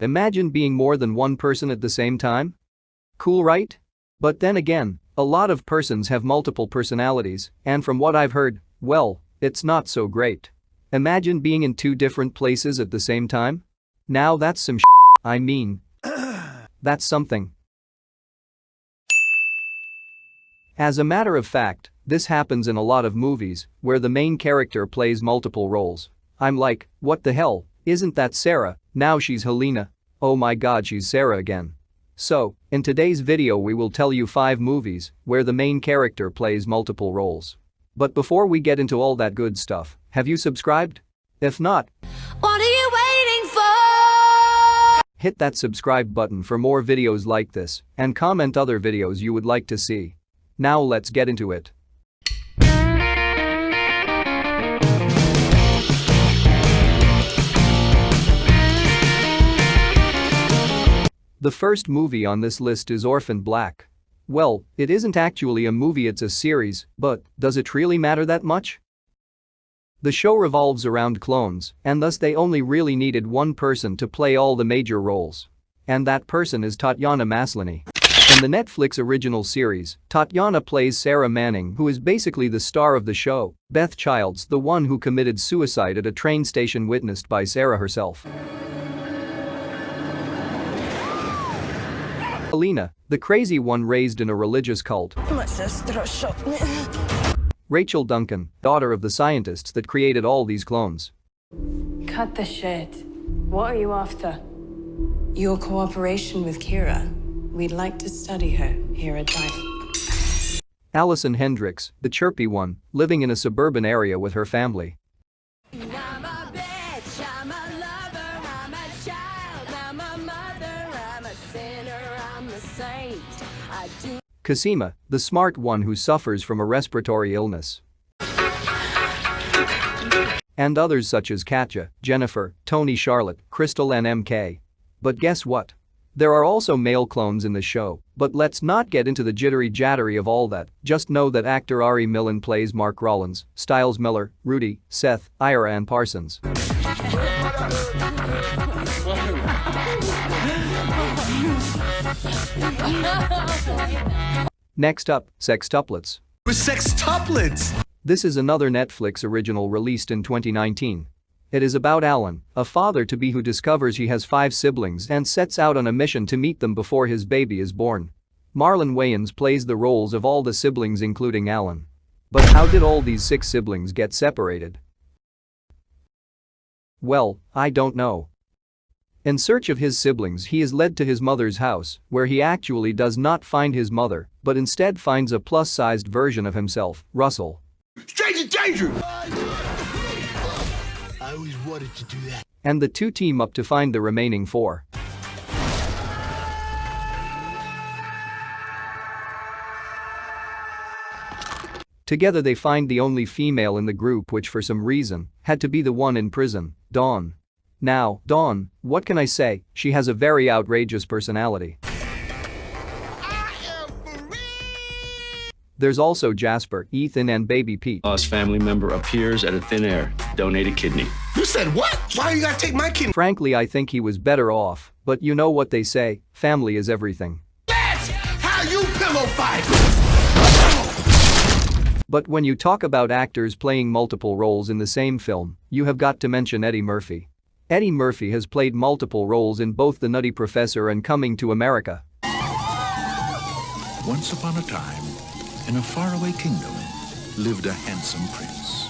Imagine being more than one person at the same time? Cool, right? But then again, a lot of persons have multiple personalities, and from what I've heard, well, it's not so great. Imagine being in two different places at the same time? Now that's some I mean, that's something. As a matter of fact, this happens in a lot of movies where the main character plays multiple roles. I'm like, what the hell, isn't that Sarah? Now she's Helena. Oh my god, she's Sarah again. So, in today's video we will tell you 5 movies where the main character plays multiple roles. But before we get into all that good stuff, have you subscribed? If not, what are you waiting for? Hit that subscribe button for more videos like this and comment other videos you would like to see. Now let's get into it. The first movie on this list is Orphan Black. Well, it isn't actually a movie, it's a series, but does it really matter that much? The show revolves around clones, and thus they only really needed one person to play all the major roles. And that person is Tatiana Maslany. In the Netflix original series, Tatiana plays Sarah Manning, who is basically the star of the show. Beth Childs, the one who committed suicide at a train station witnessed by Sarah herself. Helena, the crazy one raised in a religious cult. My sister shot me. Rachel Duncan, daughter of the scientists that created all these clones. Cut the shit. What are you after? Your cooperation with Kira. We'd like to study her here at Daema. Allison Hendricks, the chirpy one, living in a suburban area with her family. I'm a bitch, I'm a lover, I'm a child, I'm a mother, I'm a sinner, I'm a saint. I do. Cosima, the smart one who suffers from a respiratory illness. And others such as Katja, Jennifer, Tony, Charlotte, Crystal and MK. But guess what? There are also male clones in the show, but let's not get into the jittery-jattery of all that. Just know that actor Ari Millen plays Mark Rollins, Styles Miller, Rudy, Seth, Ira and Parsons. Next up, sextuplets. With sextuplets! This is another Netflix original released in 2019. It is about Alan, a father-to-be who discovers he has 5 siblings and sets out on a mission to meet them before his baby is born. Marlon Wayans plays the roles of all the siblings including Alan. But how did all these 6 siblings get separated? Well, I don't know. In search of his siblings, he is led to his mother's house, where he actually does not find his mother, but instead finds a plus-sized version of himself, Russell. Stranger danger! I always wanted to do that. And the two team up to find the remaining 4. Together they find the only female in the group, which for some reason had to be the one in prison, Dawn. Now, Dawn, what can I say, she has a very outrageous personality. There's also Jasper, Ethan and baby Pete. Lost family member appears out of thin air. Donate a kidney. You said what? Why you gotta take my kidney? Frankly, I think he was better off, but you know what they say, family is everything. That's how you pillow fight! But when you talk about actors playing multiple roles in the same film, you have got to mention Eddie Murphy. Eddie Murphy has played multiple roles in both The Nutty Professor and Coming to America. Once upon a time, in a faraway kingdom, lived a handsome prince.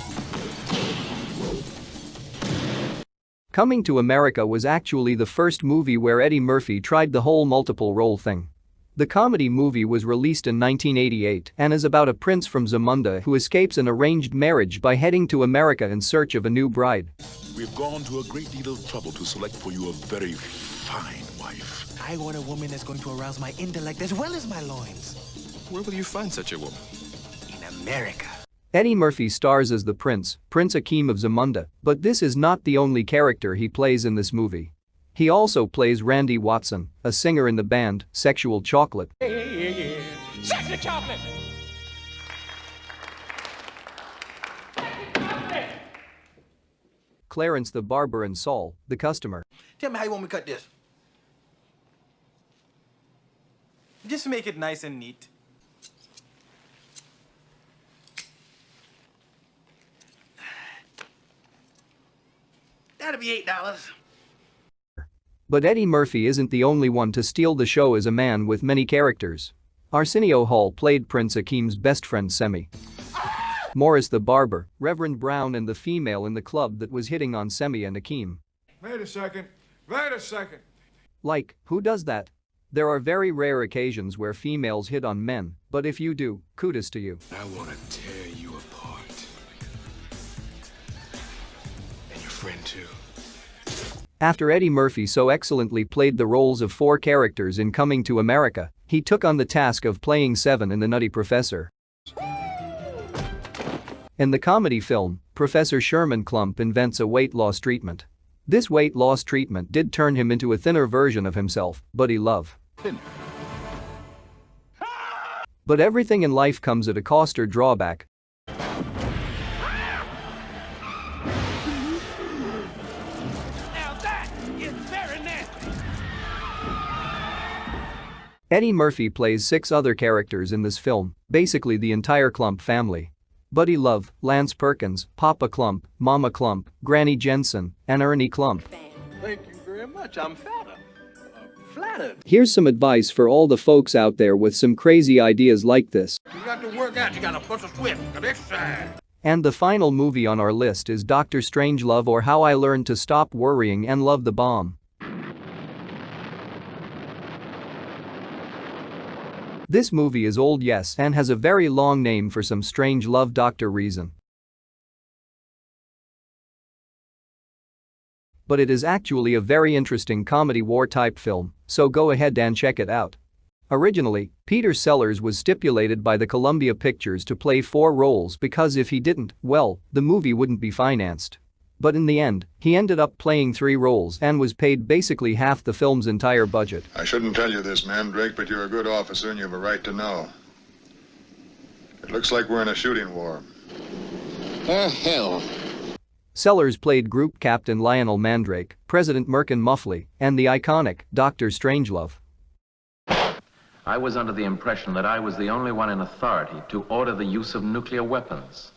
Coming to America was actually the first movie where Eddie Murphy tried the whole multiple role thing. The comedy movie was released in 1988 and is about a prince from Zamunda who escapes an arranged marriage by heading to America in search of a new bride. We've gone to a great deal of trouble to select for you a very fine wife. I want a woman that's going to arouse my intellect as well as my loins. Where will you find such a woman? In America. Eddie Murphy stars as the prince, Prince Akeem of Zamunda, but this is not the only character he plays in this movie. He also plays Randy Watson, a singer in the band Sexual Chocolate. Sexual Chocolate! Clarence the barber and Saul, the customer. Tell me how you want me to cut this. Just make it nice and neat. That'll be $8. But Eddie Murphy isn't the only one to steal the show as a man with many characters. Arsenio Hall played Prince Akeem's best friend Semi. Morris the barber, Reverend Brown, and the female in the club that was hitting on Semi and Akeem. Wait a second. Like, who does that? There are very rare occasions where females hit on men, but if you do, kudos to you. I want to tear you apart. And your friend too. After Eddie Murphy so excellently played the roles of 4 characters in Coming to America, he took on the task of playing 7 in The Nutty Professor. In the comedy film, Professor Sherman Klump invents a weight loss treatment. This weight loss treatment did turn him into a thinner version of himself, Buddy Love. But everything in life comes at a cost or drawback. Eddie Murphy plays 6 other characters in this film, basically the entire Klump family. Buddy Love, Lance Perkins, Papa Klump, Mama Klump, Granny Jensen, and Ernie Klump. Thank you very much. I'm flattered. Here's some advice for all the folks out there with some crazy ideas like this. You got to work out. You got to push a sweat. You got to exercise. And the final movie on our list is Dr. Strangelove, or How I Learned to Stop Worrying and Love the Bomb. This movie is old, yes, and has a very long name for some strange love doctor reason. But it is actually a very interesting comedy war type film, so go ahead and check it out. Originally, Peter Sellers was stipulated by the Columbia Pictures to play 4 roles because if he didn't, well, the movie wouldn't be financed. But in the end, he ended up playing 3 roles and was paid basically half the film's entire budget. I shouldn't tell you this, Mandrake, but you're a good officer and you have a right to know. It looks like we're in a shooting war. Hell. Sellers played Group Captain Lionel Mandrake, President Merkin Muffley, and the iconic Dr. Strangelove. I was under the impression that I was the only one in authority to order the use of nuclear weapons.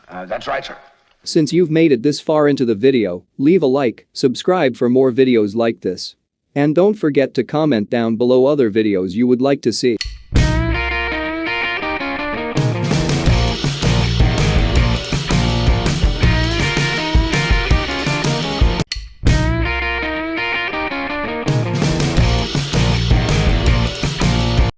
That's right, sir. Since you've made it this far into the video, leave a like, subscribe for more videos like this. And don't forget to comment down below other videos you would like to see.